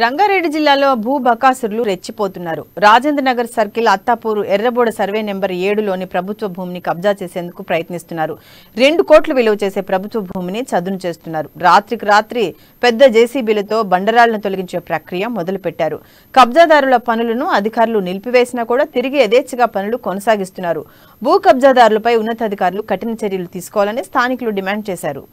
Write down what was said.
రంగారెడ్డి జిల్లాలో భూ బకాసురులు రెచ్చిపోతున్నారు. Rajendranagar circle Attapur Erraboda survey number 7లోని ప్రభుత్వ భూమిని కబ్జా చేసేందుకు ప్రయత్నిస్తున్నారు. 2 కోట్లు విలువ చేసే ప్రభుత్వ భూమిని చదును చేస్తున్నారు. రాత్రికి రాత్రి పెద్ద జేసీబీలతో బండరాళ్లను తొలగించే ప్రక్రియ మొదలుపెట్టారు. కబ్జాదారుల పనులను అధికారులు నిలిపివేసినా కూడా తిరిగి యథేచ్ఛగా పనులు కొనసాగిస్తున్నారు. భూ కబ్జాదారులపై ఉన్నతాధికారులు కఠిన చర్యలు తీసుకోవాలని స్థానికులు డిమాండ్ చేశారు.